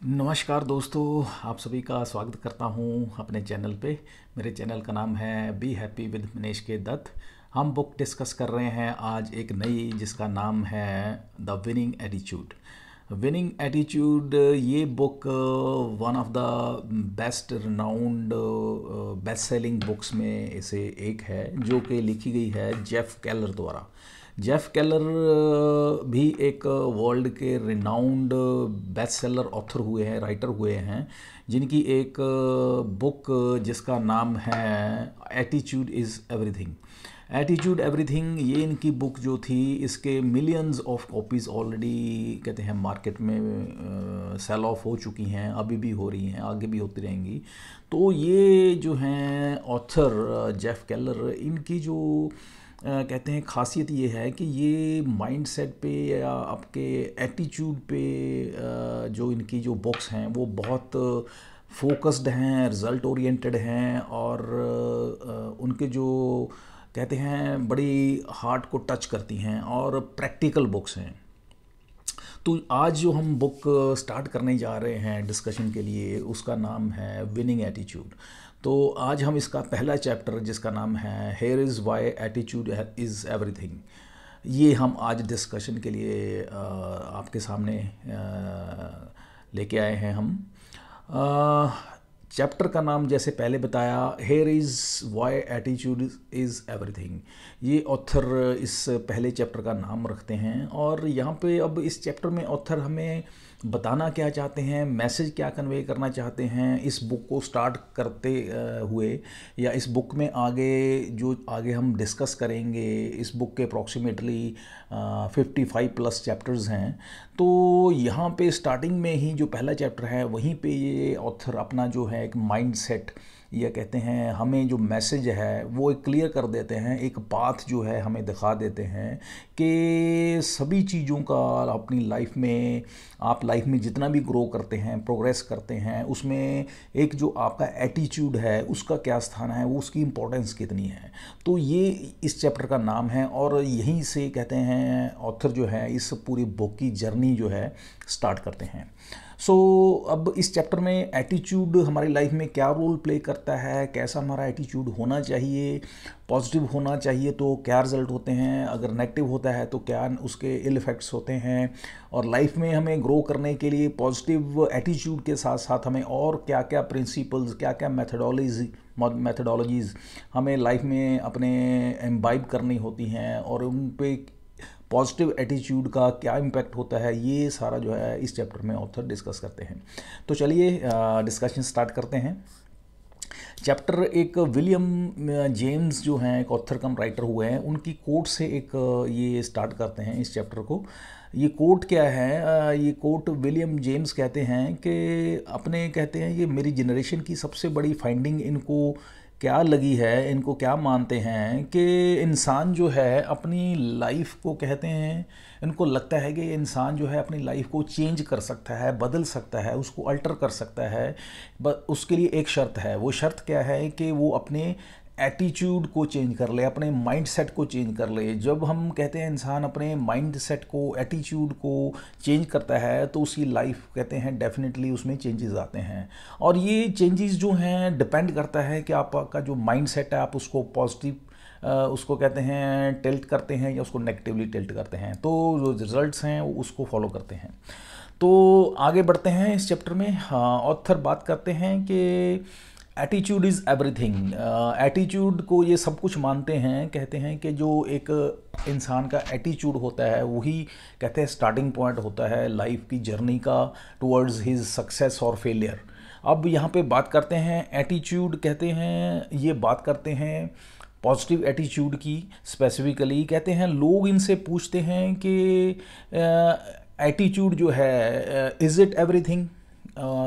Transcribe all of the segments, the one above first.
नमस्कार दोस्तों, आप सभी का स्वागत करता हूं अपने चैनल पे। मेरे चैनल का नाम है बी हैप्पी विद मनीष के दत्त। हम बुक डिस्कस कर रहे हैं आज एक नई, जिसका नाम है the winning attitude. Winning attitude ये book one of the best renowned best selling books में से एक है, जो कि लिखी गई है जेफ केलर द्वारा। जेफ केलर भी एक वर्ल्ड के रिनाउंड बेस्ट सेलर ऑथर हुए हैं, राइटर हुए हैं, जिनकी एक बुक जिसका नाम है attitude is everything. Attitude everything, ये इनकी बुक जो थी, इसके मिलियंस ऑफ कॉपीज़ ऑलरेडी कहते हैं मार्केट में सेल ऑफ हो चुकी हैं, अभी भी हो रही हैं, आगे भी होती रहेंगी। तो ये जो हैं ऑथर जेफ केलर, इनकी जो कहते हैं खासियत ये है कि ये माइंडसेट पे या आपके एटीट्यूड पे जो इनकी जो बुक्स हैं वो बहुत फोकस्ड हैं, रिज़ल्ट ओरिएंटेड हैं, और उनके जो कहते हैं बड़ी हार्ट को टच करती हैं और प्रैक्टिकल बुक्स हैं। तो आज जो हम बुक स्टार्ट करने जा रहे हैं डिस्कशन के लिए, उसका नाम है विनिंग एटीट्यूड। तो आज हम इसका पहला चैप्टर, जिसका नाम है here is why attitude is everything, ये हम आज डिस्कशन के लिए आपके सामने लेके आए हैं हम। चैप्टर का नाम जैसे पहले बताया, here is why attitude is everything, ये ऑथर इस पहले चैप्टर का नाम रखते हैं। और यहाँ पे अब इस चैप्टर में ऑथर हमें बताना क्या चाहते हैं, मैसेज क्या कन्वे करना चाहते हैं इस बुक को स्टार्ट करते हुए, या इस बुक में आगे हम डिस्कस करेंगे। इस बुक के अप्रॉक्सीमेटली 55 प्लस चैप्टर्स हैं। तो यहाँ पे स्टार्टिंग में ही जो पहला चैप्टर है, वहीं पे ये ऑथर अपना जो है एक माइंडसेट, या कहते हैं हमें जो मैसेज है वो एक क्लियर कर देते हैं, एक पाथ जो है हमें दिखा देते हैं कि सभी चीज़ों का अपनी लाइफ में, आप लाइफ में जितना भी ग्रो करते हैं, प्रोग्रेस करते हैं, उसमें एक जो आपका एटीट्यूड है उसका क्या स्थान है, वो उसकी इम्पोर्टेंस कितनी है। तो ये इस चैप्टर का नाम है, और यहीं से कहते हैं ऑथर जो है इस पूरी बुक की जर्नी जो है स्टार्ट करते हैं। अब इस चैप्टर में एटीट्यूड हमारी लाइफ में क्या रोल प्ले करता है, कैसा हमारा एटीट्यूड होना चाहिए, पॉजिटिव होना चाहिए तो क्या रिज़ल्ट होते हैं, अगर नेगेटिव होता है तो क्या उसके इल इफ़ेक्ट्स होते हैं, और लाइफ में हमें ग्रो करने के लिए पॉजिटिव एटीट्यूड के साथ साथ हमें और क्या क्या प्रिंसिपल्स, क्या क्या मैथडोलॉजीज़ हमें लाइफ में अपने इम्बाइब करनी होती हैं, और उन पे पॉजिटिव एटीट्यूड का क्या इम्पैक्ट होता है, ये सारा जो है इस चैप्टर में ऑथर डिस्कस करते हैं। तो चलिए डिस्कशन स्टार्ट करते हैं। चैप्टर एक विलियम जेम्स जो हैं, एक ऑथर कम राइटर हुए हैं, उनकी कोट से एक ये स्टार्ट करते हैं इस चैप्टर को। ये कोट क्या है, ये कोट विलियम जेम्स कहते हैं कि अपने कहते हैं ये मेरी जनरेशन की सबसे बड़ी फाइंडिंग इनको क्या लगी है, इनको क्या मानते हैं कि इंसान जो है अपनी लाइफ को कहते हैं, इनको लगता है कि इंसान जो है अपनी लाइफ को चेंज कर सकता है, बदल सकता है, उसको अल्टर कर सकता है। उसके लिए एक शर्त है। वो शर्त क्या है कि वो अपने एटीट्यूड को चेंज कर ले, अपने माइंडसेट को चेंज कर ले। जब हम कहते हैं इंसान अपने माइंडसेट को, एटीट्यूड को चेंज करता है, तो उसकी लाइफ कहते हैं डेफिनेटली उसमें चेंजेस आते हैं। और ये चेंजेस जो हैं डिपेंड करता है कि आपका जो माइंडसेट है, आप उसको पॉजिटिव उसको कहते हैं टिल्ट करते हैं या उसको नेगेटिवली टिल्ट करते हैं, तो जो रिजल्ट्स हैं वो उसको फॉलो करते हैं। तो आगे बढ़ते हैं इस चैप्टर में। ऑथर बात करते हैं कि एटीट्यूड इज़ एवरीथिंग। एटीट्यूड को ये सब कुछ मानते हैं, कहते हैं कि जो एक इंसान का एटीट्यूड होता है वही कहते हैं स्टार्टिंग पॉइंट होता है लाइफ की जर्नी का टुवर्ड्स हिज सक्सेस और फेलियर। अब यहाँ पे बात करते हैं एटीट्यूड, कहते हैं ये बात करते हैं पॉजिटिव एटीट्यूड की स्पेसिफिकली। कहते हैं लोग इनसे पूछते हैं कि एटीट्यूड जो है इज़ इट एवरीथिंग।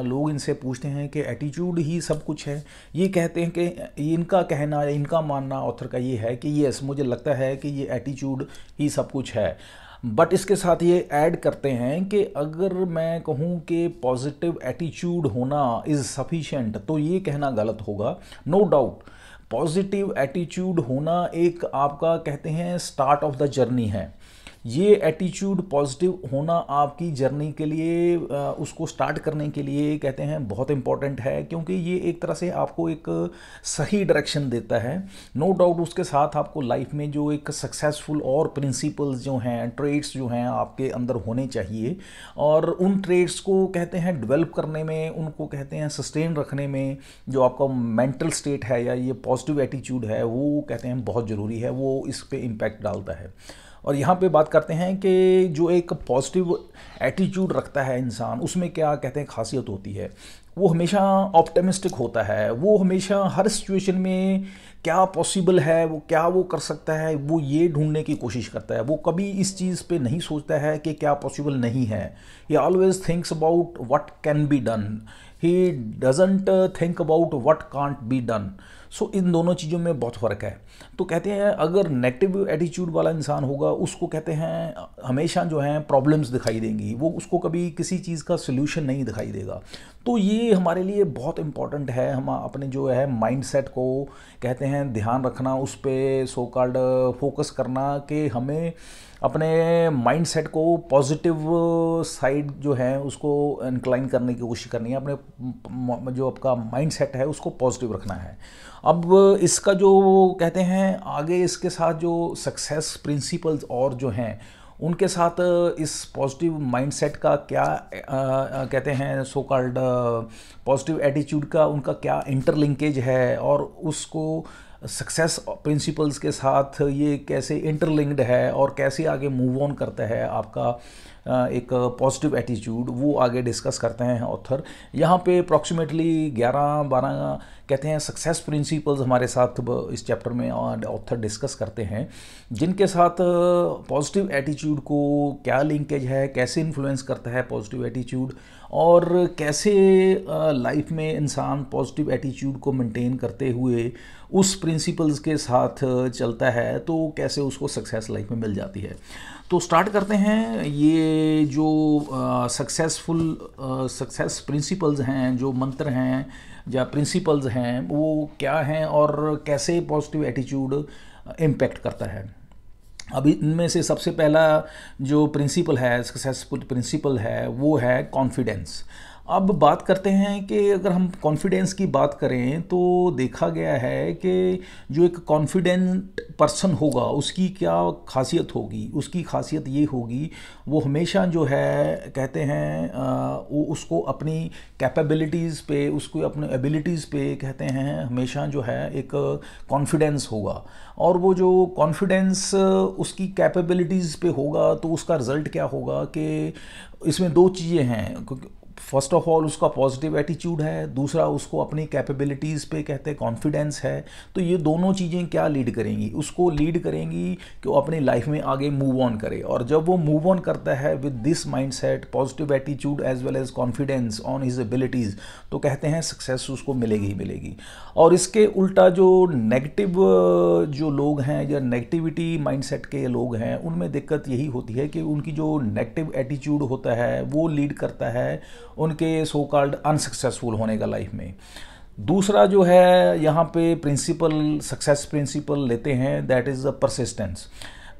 लोग इनसे पूछते हैं कि एटीट्यूड ही सब कुछ है। ये कहते हैं कि इनका कहना, इनका मानना ऑथर का ये है कि यस, मुझे लगता है कि ये एटीट्यूड ही सब कुछ है। बट इसके साथ ये ऐड करते हैं कि अगर मैं कहूँ कि पॉजिटिव एटीट्यूड होना इज़ सफिशेंट, तो ये कहना गलत होगा। नो डाउट पॉजिटिव एटीट्यूड होना एक आपका कहते हैं स्टार्ट ऑफ द जर्नी है। ये एटीट्यूड पॉजिटिव होना आपकी जर्नी के लिए उसको स्टार्ट करने के लिए कहते हैं बहुत इंपॉर्टेंट है, क्योंकि ये एक तरह से आपको एक सही डायरेक्शन देता है। नो डाउट उसके साथ आपको लाइफ में जो एक सक्सेसफुल और प्रिंसिपल्स जो हैं, ट्रेड्स जो हैं आपके अंदर होने चाहिए, और उन ट्रेड्स को कहते हैं डेवलप करने में, उनको कहते हैं सस्टेन रखने में, जो आपका मेंटल स्टेट है या ये पॉजिटिव एटीट्यूड है वो कहते हैं बहुत ज़रूरी है, वो इस पे इम्पैक्ट डालता है। और यहाँ पे बात करते हैं कि जो एक पॉजिटिव एटीट्यूड रखता है इंसान, उसमें क्या कहते हैं खासियत होती है। वो हमेशा ऑप्टिमिस्टिक होता है, वो हमेशा हर सिचुएशन में क्या पॉसिबल है, वो क्या वो कर सकता है, वो ये ढूंढने की कोशिश करता है। वो कभी इस चीज़ पे नहीं सोचता है कि क्या पॉसिबल नहीं है। He always thinks about what can be done, he doesn't think about what can't be done. So इन दोनों चीज़ों में बहुत फ़र्क है। तो कहते हैं अगर नेगेटिव एटीट्यूड वाला इंसान होगा, उसको कहते हैं हमेशा जो है प्रॉब्लम्स दिखाई देंगी, वो उसको कभी किसी चीज़ का सोल्यूशन नहीं दिखाई देगा। तो ये हमारे लिए बहुत इम्पॉर्टेंट है, हम अपने जो है माइंडसेट को कहते हैं ध्यान रखना, उस पर सो कॉल्ड फोकस करना कि हमें अपने माइंडसेट को पॉजिटिव साइड जो है उसको इंक्लाइन करने की कोशिश करनी है। अपने जो आपका माइंडसेट है उसको पॉजिटिव रखना है। अब इसका जो कहते हैं आगे इसके साथ जो सक्सेस प्रिंसिपल्स और जो हैं उनके साथ इस पॉजिटिव माइंडसेट का क्या कहते हैं सो कॉल्ड पॉजिटिव एटीट्यूड का उनका क्या इंटरलिंकेज है, और उसको सक्सेस प्रिंसिपल्स के साथ ये कैसे इंटरलिंक्ड है और कैसे आगे मूव ऑन करता है आपका एक पॉजिटिव एटीट्यूड, वो आगे डिस्कस करते हैं ऑथर। यहाँ पे अप्रॉक्सीमेटली 11-12 कहते हैं सक्सेस प्रिंसिपल्स हमारे साथ इस चैप्टर में ऑथर डिस्कस करते हैं, जिनके साथ पॉजिटिव एटीट्यूड को क्या लिंकेज है, कैसे इन्फ्लुएंस करता है पॉजिटिव एटीट्यूड, और कैसे लाइफ में इंसान पॉजिटिव एटीट्यूड को मेंटेन करते हुए उस प्रिंसिपल्स के साथ चलता है तो कैसे उसको सक्सेस लाइफ में मिल जाती है। तो स्टार्ट करते हैं। ये जो सक्सेस प्रिंसिपल्स हैं, जो मंत्र हैं या प्रिंसिपल्स हैं, वो क्या हैं और कैसे पॉजिटिव एटीट्यूड इम्पेक्ट करता है। अभी इनमें से सबसे पहला जो प्रिंसिपल है, सक्सेसफुल प्रिंसिपल है, वो है कॉन्फिडेंस। अब बात करते हैं कि अगर हम कॉन्फिडेंस की बात करें तो देखा गया है कि जो एक कॉन्फिडेंट पर्सन होगा उसकी क्या खासियत होगी। उसकी खासियत ये होगी वो हमेशा जो है कहते हैं वो उसको अपनी कैपेबिलिटीज़ पे, उसको अपने एबिलिटीज़ पे कहते हैं हमेशा जो है एक कॉन्फिडेंस होगा। और वो जो कॉन्फिडेंस उसकी कैपेबिलिटीज़ पे होगा तो उसका रिज़ल्ट क्या होगा कि इसमें दो चीज़ें हैं। फर्स्ट ऑफ ऑल उसका पॉजिटिव एटीट्यूड है, दूसरा उसको अपनी कैपेबिलिटीज़ पे कहते हैं कॉन्फिडेंस है। तो ये दोनों चीज़ें क्या लीड करेंगी, उसको लीड करेंगी कि वो अपनी लाइफ में आगे मूव ऑन करे। और जब वो मूव ऑन करता है with this mindset, positive attitude as well as confidence on his abilities, तो कहते हैं सक्सेस उसको मिलेगी ही मिलेगी। और इसके उल्टा जो नेगेटिव जो लोग हैं या नेगेटिविटी माइंडसेट के लोग हैं, उनमें दिक्कत यही होती है कि उनकी जो नेगेटिव एटीट्यूड होता है वो लीड करता है उनके सो कॉल्ड अनसक्सेसफुल होने का लाइफ में। दूसरा जो है यहाँ पे प्रिंसिपल, सक्सेस प्रिंसिपल लेते हैं, that is the persistence.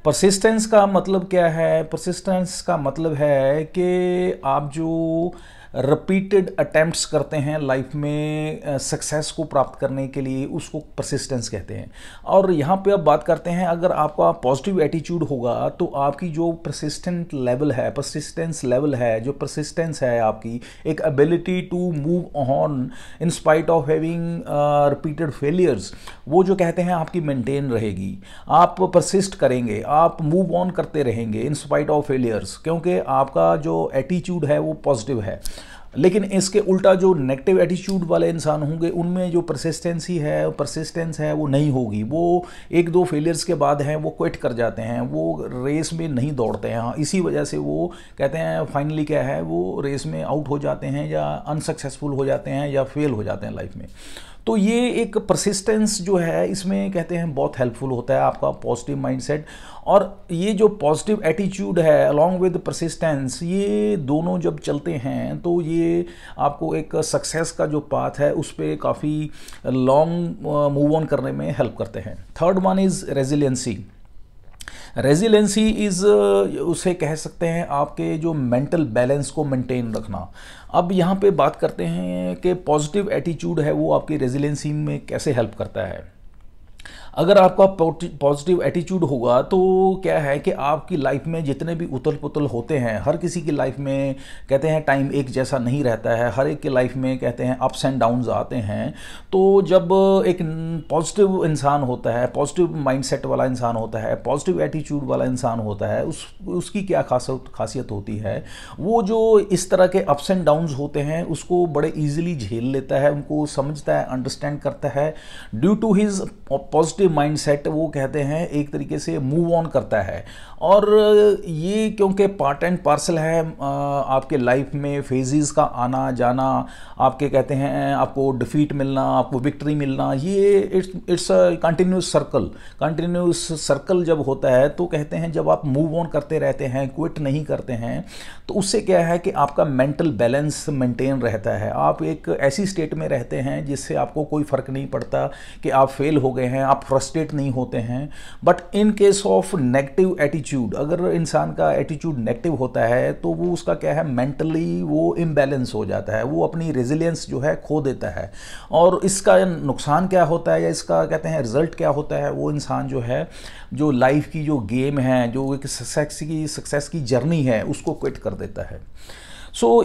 Persistence का मतलब क्या है? परसिस्टेंस का मतलब है कि आप जो रिपीटेड अटेम्प्ट्स करते हैं लाइफ में सक्सेस को प्राप्त करने के लिए, उसको परसिस्टेंस कहते हैं। और यहाँ पे अब बात करते हैं, अगर आपका पॉजिटिव एटीट्यूड होगा तो आपकी जो परसिस्टेंस लेवल है, जो परसिस्टेंस है आपकी, एक ability to move on in spite of having repeated failures, वो जो कहते हैं आपकी मेंटेन रहेगी। आप परसिस्ट करेंगे, आप मूव ऑन करते रहेंगे इन स्पाइट ऑफ फेलियर्स, क्योंकि आपका जो एटीट्यूड है वो पॉजिटिव है। लेकिन इसके उल्टा जो नेगेटिव एटीट्यूड वाले इंसान होंगे उनमें जो परसिस्टेंस है वो नहीं होगी। वो एक दो फेलियर्स के बाद हैं वो क्विट कर जाते हैं, वो रेस में नहीं दौड़ते हैं। इसी वजह से वो कहते हैं फाइनली क्या है, वो रेस में आउट हो जाते हैं या अनसक्सेसफुल हो जाते हैं या फेल हो जाते हैं लाइफ में। तो ये एक परसिस्टेंस जो है इसमें कहते हैं बहुत हेल्पफुल होता है आपका पॉजिटिव माइंडसेट। और ये जो पॉजिटिव एटीट्यूड है अलॉन्ग विद परसिस्टेंस, ये दोनों जब चलते हैं तो ये आपको एक सक्सेस का जो पाथ है उस पर काफ़ी लॉन्ग मूव ऑन करने में हेल्प करते हैं। Third one is resiliency. Resiliency is उसे कह सकते हैं आपके जो मेंटल बैलेंस को मेंटेन रखना। अब यहाँ पे बात करते हैं कि पॉजिटिव एटीट्यूड है वो आपकी रेजिलेंसी में कैसे हेल्प करता है। अगर आपका पॉजिटिव एटीट्यूड होगा तो क्या है कि आपकी लाइफ में जितने भी उथल पुथल होते हैं, हर किसी की लाइफ में कहते हैं टाइम एक जैसा नहीं रहता है, हर एक की लाइफ में कहते हैं अप्स एंड डाउन्स आते हैं। तो जब एक पॉजिटिव इंसान होता है, पॉजिटिव माइंडसेट वाला इंसान होता है, पॉजिटिव एटीट्यूड वाला इंसान होता है, उसकी क्या खासियत होती है, वो जो इस तरह के अप्स एंड डाउन्स होते हैं उसको बड़े ईजिली झेल लेता है, उनको समझता है, अंडरस्टैंड करता है। Due to his positive mindset वो कहते हैं एक तरीके से मूव ऑन करता है। और ये क्योंकि पार्ट एंड पार्सल है आपके लाइफ में फेजेस का आना जाना, आपके कहते हैं आपको डिफीट मिलना, आपको विक्ट्री मिलना, ये इट्स अ कंटिन्यूस सर्कल जब होता है तो कहते हैं जब आप मूव ऑन करते रहते हैं, क्विट नहीं करते हैं, तो उससे क्या है कि आपका मेंटल बैलेंस मेंटेन रहता है। आप एक ऐसी स्टेट में रहते हैं जिससे आपको कोई फ़र्क नहीं पड़ता कि आप फेल हो गए हैं, आप फ्रस्ट्रेट नहीं होते हैं। But in case of negative attitude, अगर इंसान का एटीट्यूड नेगेटिव होता है तो वो उसका क्या है, मेंटली वो इम्बैलेंस हो जाता है, वो अपनी रेजिलियंस जो है खो देता है। और इसका नुकसान क्या होता है या इसका कहते हैं रिजल्ट क्या होता है, वो इंसान जो है जो लाइफ की जो गेम है, जो एक सक्सेस की जर्नी है, उसको क्विट कर देता है।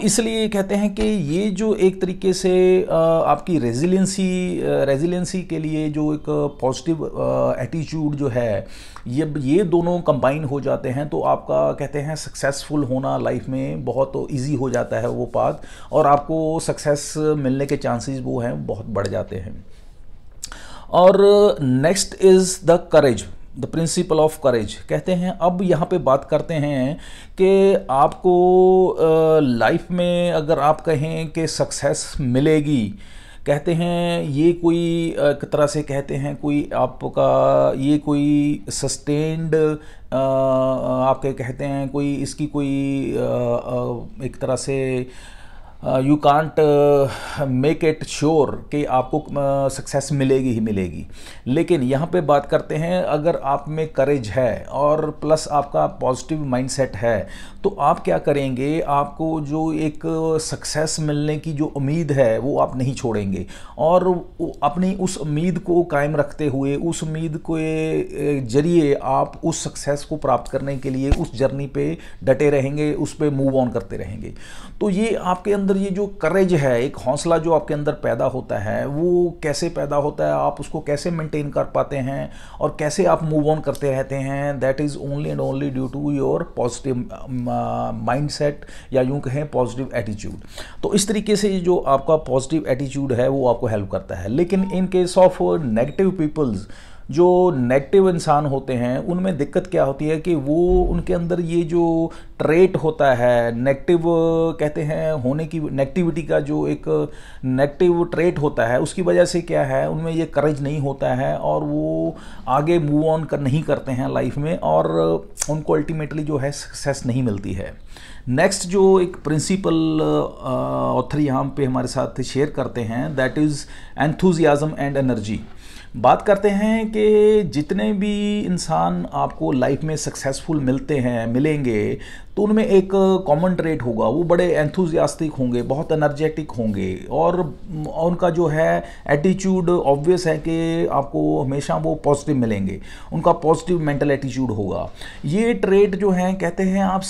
इसलिए कहते हैं कि ये जो एक तरीके से आपकी रेजिलियंसी के लिए जो एक पॉजिटिव एटीट्यूड जो है, ये दोनों कंबाइन हो जाते हैं तो आपका कहते हैं सक्सेसफुल होना लाइफ में बहुत इजी हो जाता है वो पाथ, और आपको सक्सेस मिलने के चांसेस वो हैं बहुत बढ़ जाते हैं। और next is the courage, the principle of courage. कहते हैं अब यहाँ पे बात करते हैं कि आपको लाइफ में अगर आप कहें कि सक्सेस मिलेगी, कहते हैं ये कोई एक तरह से कहते हैं कोई आपका ये कोई सस्टेन्ड आपके कहते हैं कोई इसकी कोई एक तरह से you can't make it sure कि आपको सक्सेस मिलेगी ही मिलेगी। लेकिन यहाँ पे बात करते हैं अगर आप में करेज है और प्लस आपका पॉजिटिव माइंडसेट है तो आप क्या करेंगे, आपको जो एक सक्सेस मिलने की जो उम्मीद है वो आप नहीं छोड़ेंगे, और अपनी उस उम्मीद को कायम रखते हुए उस उम्मीद के जरिए आप उस सक्सेस को प्राप्त करने के लिए उस जर्नी पे डटे रहेंगे, उस पे मूव ऑन करते रहेंगे। तो ये आपके अंदर ये जो करेज है, एक हौसला जो आपके अंदर पैदा होता है, वो कैसे पैदा होता है, आप उसको कैसे मेंटेन कर पाते हैं और कैसे आप मूव ऑन करते रहते हैं, that is only and only due to your positive mindset या यूँ कहें पॉजिटिव एटीट्यूड। तो इस तरीके से जो आपका पॉजिटिव एटीट्यूड है वो आपको हेल्प करता है। लेकिन in case of negative peoples, जो नेगेटिव इंसान होते हैं, उनमें दिक्कत क्या होती है कि वो उनके अंदर ये जो ट्रेट होता है नेगेटिव कहते हैं होने की, नेगेटिविटी का जो एक नेगेटिव ट्रेट होता है उसकी वजह से क्या है उनमें ये करेज नहीं होता है और वो आगे मूव ऑन नहीं करते हैं लाइफ में और उनको अल्टीमेटली जो है सक्सेस नहीं मिलती है। नेक्स्ट जो एक प्रिंसिपल ऑथर यहाँ पे हमारे साथ शेयर करते हैं, that is enthusiasm and energy. बात करते हैं कि जितने भी इंसान आपको लाइफ में सक्सेसफुल मिलेंगे तो उनमें एक कॉमन ट्रेट होगा, वो बड़े एंथुजियास्टिक होंगे, बहुत एनर्जेटिक होंगे और उनका जो है एटीट्यूड ऑब्वियस है कि आपको हमेशा वो पॉजिटिव मिलेंगे, उनका पॉजिटिव मेंटल एटीट्यूड होगा। ये ट्रेट जो हैं कहते हैं आप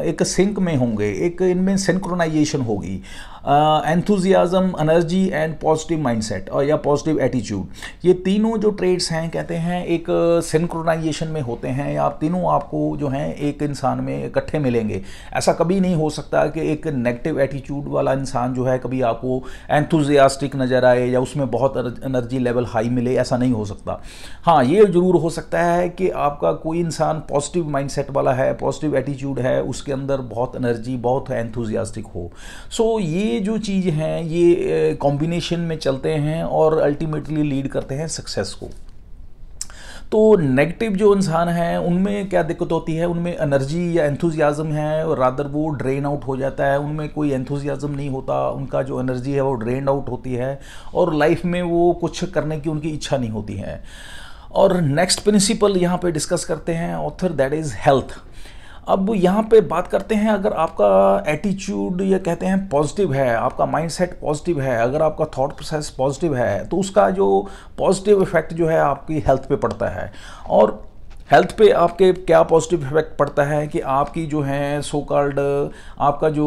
एक सिंक में होंगे, एक इनमें सिंक्रोनाइजेशन होगी, enthusiasm, energy and positive mindset और या पॉजिटिव एटीट्यूड, ये तीनों जो ट्रेड्स हैं कहते हैं एक सिंक्रोनाइजेशन में होते हैं, या आप तीनों आपको जो हैं एक इंसान में इकट्ठे मिलेंगे। ऐसा कभी नहीं हो सकता कि एक नेगेटिव एटीट्यूड वाला इंसान जो है कभी आपको एंथुजियास्टिक नज़र आए या उसमें बहुत एनर्जी लेवल हाई मिले, ऐसा नहीं हो सकता। हाँ, ये ज़रूर हो सकता है कि आपका कोई इंसान पॉजिटिव माइंडसेट वाला है, पॉजिटिव एटीट्यूड है, उसके अंदर बहुत एनर्जी, बहुत एंथुजियास्टिक हो। सो ये जो चीज़ हैं ये कॉम्बिनेशन में चलते हैं और अल्टीमेटली लीड करते हैं सक्सेस को। तो नेगेटिव जो इंसान हैं उनमें क्या दिक्कत होती है, उनमें एनर्जी या एंथुजियाज्म है और रादर वो ड्रेन आउट हो जाता है, उनमें कोई एंथुजियाज्म नहीं होता, उनका जो एनर्जी है वो ड्रेन आउट होती है और लाइफ में वो कुछ करने की उनकी इच्छा नहीं होती है। और नेक्स्ट प्रिंसिपल यहाँ पे डिस्कस करते हैं ऑथर, दैट इज़ हेल्थ। अब यहाँ पे बात करते हैं, अगर आपका एटीट्यूड या कहते हैं पॉजिटिव है, आपका माइंडसेट पॉजिटिव है, अगर आपका थॉट प्रोसेस पॉजिटिव है, तो उसका जो पॉजिटिव इफेक्ट जो है आपकी हेल्थ पे पड़ता है। और हेल्थ पे आपके क्या पॉजिटिव इफेक्ट पड़ता है कि आपकी जो है सो कॉल्ड आपका जो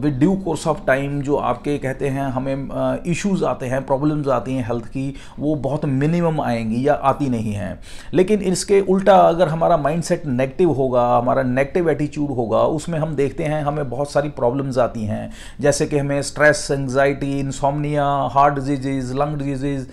with due course of time जो आपके कहते हैं हमें इश्यूज आते हैं, प्रॉब्लम्स आती हैं हेल्थ की, वो बहुत मिनिमम आएंगी या आती नहीं हैं। लेकिन इसके उल्टा अगर हमारा माइंडसेट नेगेटिव होगा, हमारा नेगेटिव एटीट्यूड होगा, उसमें हम देखते हैं हमें बहुत सारी प्रॉब्लम्स आती हैं, जैसे कि हमें stress, anxiety, insomnia, heart disease, lung disease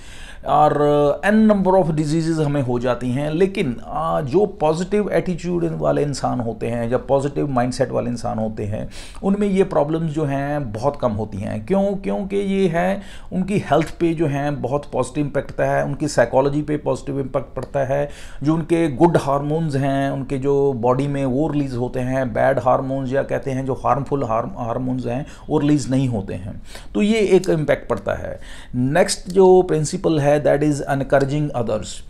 और एन नंबर ऑफ डिजीज़ हमें हो जाती हैं। लेकिन जो पॉजिटिव एटीट्यूड वाले इंसान होते हैं, जब पॉजिटिव माइंडसेट वाले इंसान होते हैं, उनमें ये प्रॉब्लम्स जो हैं बहुत कम होती हैं। क्योंकि ये है उनकी हेल्थ पे जो है बहुत पॉजिटिव इम्पैक्ट पड़ता है, उनकी साइकोलॉजी पे पॉजिटिव इम्पैक्ट पड़ता है, जो उनके गुड हार्मोन्स हैं उनके जो बॉडी में वो रिलीज़ होते हैं, बैड हार्मोन्स या कहते हैं जो हार्मफुल हार्मोन्स हैं वो रिलीज़ नहीं होते हैं। तो ये एक इम्पैक्ट पड़ता है। नेक्स्ट जो प्रिंसिपल है दैट इज़ एनकरेजिंग अदर्स।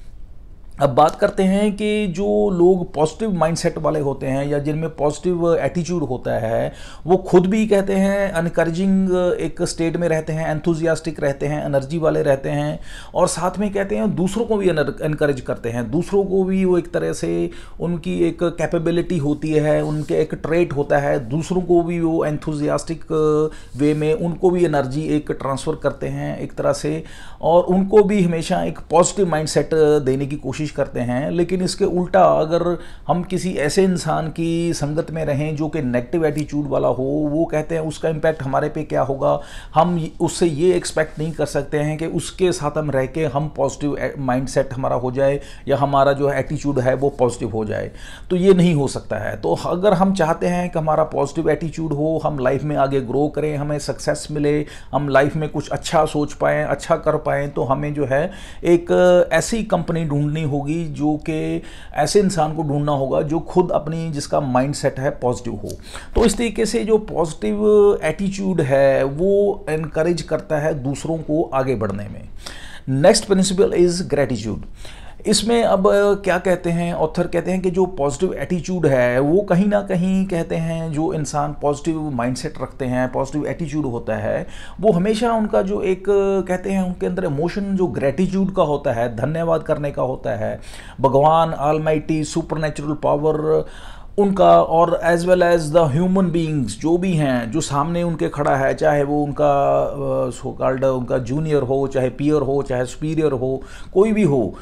अब बात करते हैं कि जो लोग पॉजिटिव माइंडसेट वाले होते हैं या जिनमें पॉजिटिव एटीट्यूड होता है, वो खुद भी कहते हैं एनकरेजिंग एक स्टेट में रहते हैं, एंथुजियास्टिक रहते हैं, एनर्जी वाले रहते हैं, और साथ में कहते हैं दूसरों को भी एनकरेज करते हैं। दूसरों को भी वो एक तरह से उनकी एक कैपेबिलिटी होती है, उनके एक ट्रेट होता है, दूसरों को भी वो एंथुजियास्टिक वे में उनको भी एनर्जी एक ट्रांसफ़र करते हैं एक तरह से, और उनको भी हमेशा एक पॉजिटिव माइंडसेट देने की कोशिश करते हैं। लेकिन इसके उल्टा अगर हम किसी ऐसे इंसान की संगत में रहें जो कि नेगेटिव एटीट्यूड वाला हो, वो कहते हैं उसका इम्पैक्ट हमारे पे क्या होगा, हम उससे ये एक्सपेक्ट नहीं कर सकते हैं कि उसके साथ हम रह के हम पॉजिटिव माइंडसेट हमारा हो जाए या हमारा जो एटीट्यूड है वो पॉजिटिव हो जाए, तो ये नहीं हो सकता है। तो अगर हम चाहते हैं कि हमारा पॉजिटिव एटीट्यूड हो, हम लाइफ में आगे ग्रो करें, हमें सक्सेस मिले, हम लाइफ में कुछ अच्छा सोच पाएँ, अच्छा कर पाएँ, तो हमें जो है एक ऐसी कंपनी ढूंढनी होगी, जो कि ऐसे इंसान को ढूंढना होगा जो खुद अपनी जिसका माइंडसेट है पॉजिटिव हो। तो इस तरीके से जो पॉजिटिव एटीट्यूड है वो एनकरेज करता है दूसरों को आगे बढ़ने में। Next principle is gratitude. इसमें अब क्या कहते हैं ऑथर, कहते हैं कि जो पॉजिटिव एटीट्यूड है वो कहीं ना कहीं कहते हैं जो इंसान पॉजिटिव माइंडसेट रखते हैं, पॉजिटिव एटीट्यूड होता है, वो हमेशा उनका जो एक कहते हैं उनके अंदर इमोशन जो ग्रेटिट्यूड का होता है, धन्यवाद करने का होता है, भगवान, ऑलमाइटी, सुपरनेचुरल पावर उनका, और as well as the human beings जो भी हैं, जो सामने उनके खड़ा है, चाहे वो उनका सो कॉल्ड उनका जूनियर हो, चाहे पीयर हो, चाहे सुपीरियर हो, कोई भी हो,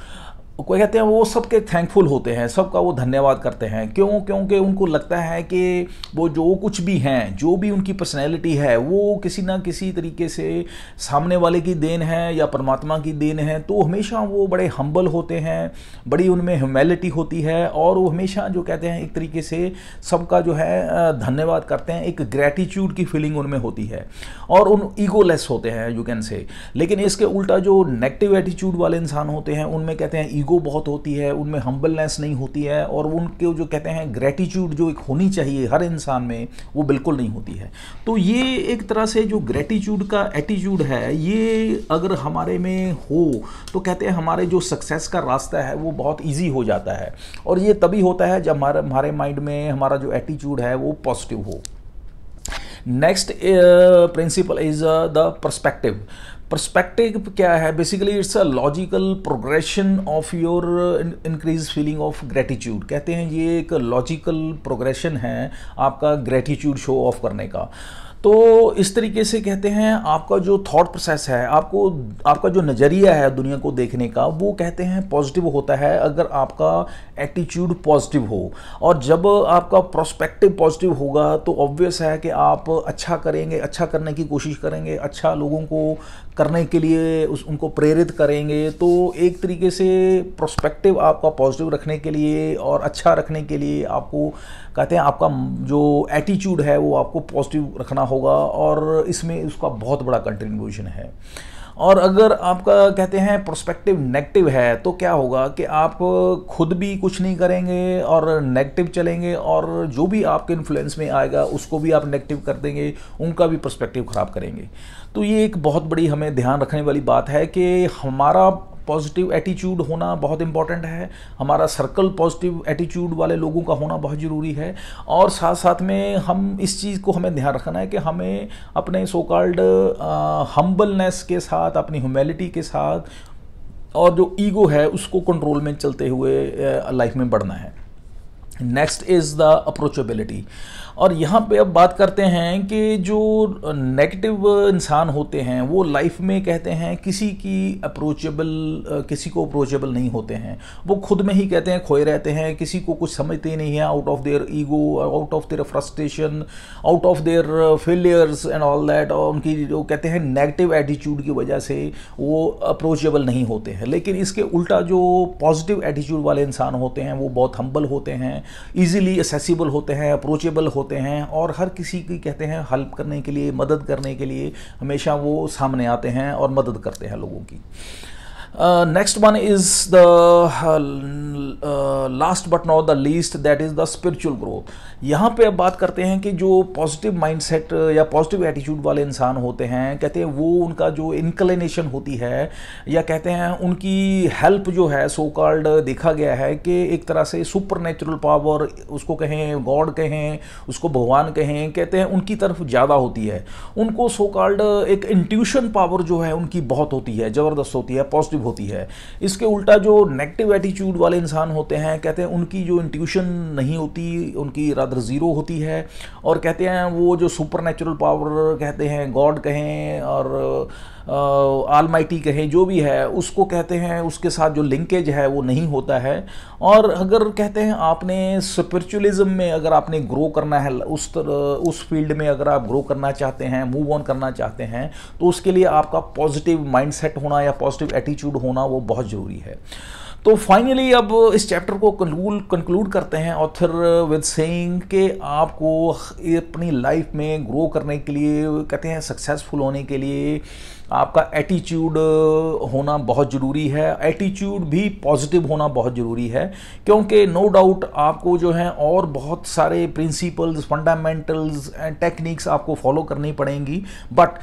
कोई कहते हैं वो सबके थैंकफुल होते हैं, सबका वो धन्यवाद करते हैं। क्योंकि उनको लगता है कि वो जो कुछ भी हैं, जो भी उनकी पर्सनैलिटी है, वो किसी ना किसी तरीके से सामने वाले की देन है या परमात्मा की देन है। तो हमेशा वो बड़े हम्बल होते हैं, बड़ी उनमें ह्यूमैलिटी होती है, और वो हमेशा जो कहते हैं एक तरीके से सबका जो है धन्यवाद करते हैं, एक ग्रेटिट्यूड की फीलिंग उनमें होती है, और उन ईगोलेस होते हैं यू कैन से। लेकिन इसके उल्टा जो नेगेटिव एटीट्यूड वाले इंसान होते हैं उनमें कहते हैं ईगो बहुत होती है, उनमें हम्बलनेस नहीं होती है, और उनके जो कहते हैं ग्रेटिट्यूड जो एक होनी चाहिए हर इंसान में, वो बिल्कुल नहीं होती है। तो ये एक तरह से जो ग्रेटिट्यूड का एटीट्यूड है, ये अगर हमारे में हो तो कहते हैं हमारे जो सक्सेस का रास्ता है वो बहुत ईजी हो जाता है, और ये तभी होता है जब हमारे माइंड में हमारा जो एटीट्यूड है वो पॉजिटिव हो। Next principle is the perspective. Perspective क्या है? Basically it's a logical progression of your increase feeling of gratitude. कहते हैं ये एक लॉजिकल प्रोग्रेशन है आपका ग्रेटिट्यूड शो ऑफ करने का। तो इस तरीके से कहते हैं आपका जो थॉट प्रोसेस है, आपका जो नज़रिया है दुनिया को देखने का, वो कहते हैं पॉजिटिव होता है अगर आपका एटीट्यूड पॉजिटिव हो। और जब आपका प्रोस्पेक्टिव पॉजिटिव होगा तो ऑब्वियस है कि आप अच्छा करेंगे, अच्छा करने की कोशिश करेंगे, अच्छा लोगों को करने के लिए उनको प्रेरित करेंगे। तो एक तरीके से प्रोस्पेक्टिव आपका पॉजिटिव रखने के लिए और अच्छा रखने के लिए आपको कहते हैं आपका जो एटीट्यूड है वो आपको पॉजिटिव रखना होगा, और इसमें उसका बहुत बड़ा कंट्रीब्यूशन है। और अगर आपका कहते हैं प्रोस्पेक्टिव नेगेटिव है तो क्या होगा कि आप खुद भी कुछ नहीं करेंगे और नेगेटिव चलेंगे, और जो भी आपके इन्फ्लुएंस में आएगा उसको भी आप नेगेटिव कर देंगे, उनका भी पर्सपेक्टिव ख़राब करेंगे। तो ये एक बहुत बड़ी हमें ध्यान रखने वाली बात है कि हमारा पॉजिटिव एटीट्यूड होना बहुत इंपॉर्टेंट है, हमारा सर्कल पॉजिटिव एटीट्यूड वाले लोगों का होना बहुत ज़रूरी है, और साथ साथ में हम इस चीज़ को हमें ध्यान रखना है कि हमें अपने सो कॉल्ड हम्बलनेस के साथ, अपनी ह्यूमिलिटी के साथ, और जो ईगो है उसको कंट्रोल में चलते हुए लाइफ में बढ़ना है। Next is the approachability. और यहाँ पे अब बात करते हैं कि जो नेगेटिव इंसान होते हैं वो लाइफ में कहते हैं किसी को अप्रोचेबल नहीं होते हैं, वो खुद में ही कहते हैं खोए रहते हैं, किसी को कुछ समझते ही नहीं है, out of their ego, out of their frustration, out of their failures and all that, और उनकी जो कहते हैं नेगेटिव एटीट्यूड की वजह से वो अप्रोचेबल नहीं होते हैं। लेकिन इसके उल्टा जो पॉजिटिव एटीट्यूड वाले इंसान होते हैं वो बहुत हम्बल होते हैं, ईजिली एक्सेसिबल होते हैं, अप्रोचेबल होते हैं, और हर किसी की कहते हैं हेल्प करने के लिए, मदद करने के लिए हमेशा वो सामने आते हैं और मदद करते हैं लोगों की। Next one is the last but not the least, that is the spiritual growth. यहाँ पे अब बात करते हैं कि जो पॉजिटिव माइंडसेट या पॉजिटिव एटीट्यूड वाले इंसान होते हैं, कहते हैं वो उनका जो इंक्लिनेशन होती है, या कहते हैं उनकी हेल्प जो है सो कॉल्ड देखा गया है कि एक तरह से सुपर नेचुरल पावर, उसको कहें गॉड कहें, उसको भगवान कहें, कहते हैं उनकी तरफ ज़्यादा होती है। उनको सो कॉल्ड एक इंट्यूशन पावर जो है उनकी बहुत होती है, ज़बरदस्त होती है, पॉजिटिव होती है। इसके उल्टा जो नेगेटिव एटीट्यूड वाले इंसान होते हैं, कहते हैं उनकी जो इंट्यूशन नहीं होती, उनकी रादर ज़ीरो होती है, और कहते हैं वो जो सुपर नेचुरल पावर कहते हैं, गॉड कहें और ऑलमाइटी कहें, जो भी है उसको कहते हैं, उसके साथ जो लिंकेज है वो नहीं होता है। और अगर कहते हैं आपने स्पिरिचुअलिज्म में अगर आपने ग्रो करना है, उस फील्ड में अगर आप ग्रो करना चाहते हैं, मूव ऑन करना चाहते हैं, तो उसके लिए आपका पॉजिटिव माइंडसेट होना या पॉजिटिव एटीट्यूड होना वो बहुत ज़रूरी है। तो फाइनली अब इस चैप्टर को कंक्लूड करते हैं ऑथर विद सेइंग कि आपको अपनी लाइफ में ग्रो करने के लिए, कहते हैं सक्सेसफुल होने के लिए, आपका एटीट्यूड होना बहुत ज़रूरी है। एटीट्यूड भी पॉजिटिव होना बहुत ज़रूरी है, क्योंकि नो डाउट आपको जो है और बहुत सारे प्रिंसिपल्स, फंडामेंटल्स एंड टेक्निक्स आपको फॉलो करनी पड़ेंगी, बट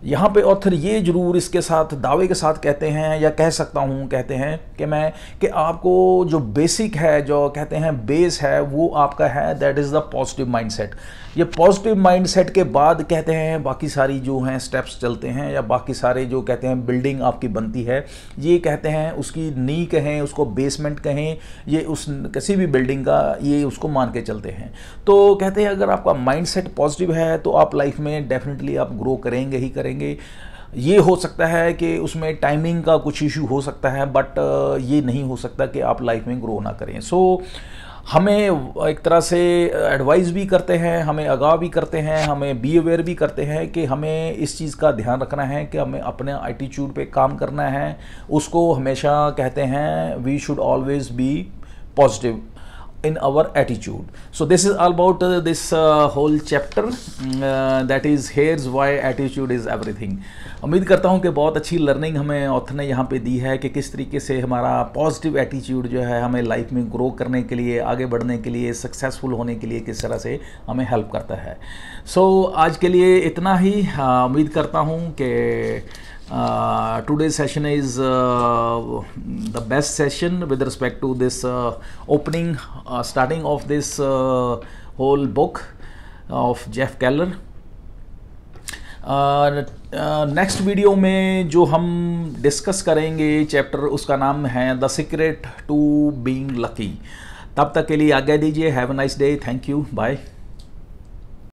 यहाँ पे ऑथर ये जरूर इसके साथ दावे के साथ कहते हैं, या कह सकता हूँ कहते हैं कि आपको जो बेसिक है, जो कहते हैं बेस है, वो आपका है, that is the positive mindset. ये पॉजिटिव माइंडसेट के बाद कहते हैं बाकी सारी जो हैं स्टेप्स चलते हैं, या बाकी सारे जो कहते हैं बिल्डिंग आपकी बनती है, ये कहते हैं उसकी नी कहें, उसको बेसमेंट कहें, ये उस किसी भी बिल्डिंग का ये उसको मान के चलते हैं। तो कहते हैं अगर आपका माइंडसेट पॉजिटिव है तो आप लाइफ में डेफिनेटली आप ग्रो करेंगे ही करेंगे। ये हो सकता है कि उसमें टाइमिंग का कुछ इशू हो सकता है, बट ये नहीं हो सकता कि आप लाइफ में ग्रो ना करें। सो हमें एक तरह से एडवाइस भी करते हैं, हमें आगाह भी करते हैं, हमें बी अवेयर भी करते हैं कि हमें इस चीज़ का ध्यान रखना है कि हमें अपने एटीट्यूड पे काम करना है। उसको हमेशा कहते हैं we should always be positive in our attitude. So this is all about this whole chapter, that is here's why attitude is everything. उम्मीद करता हूँ कि बहुत अच्छी लर्निंग हमें ऑथर ने यहाँ पे दी है कि किस तरीके से हमारा पॉजिटिव एटीट्यूड जो है हमें लाइफ में ग्रो करने के लिए, आगे बढ़ने के लिए, सक्सेसफुल होने के लिए किस तरह से हमें हेल्प करता है। सो आज के लिए इतना ही। उम्मीद करता हूँ कि today's session is the best session with respect to this opening, starting of this whole book of Jeff Keller. Next video में जो हम डिस्कस करेंगे चैप्टर, उसका नाम है the secret to being lucky. तब तक के लिए आज्ञा दीजिए। Have a nice day. Thank you. Bye.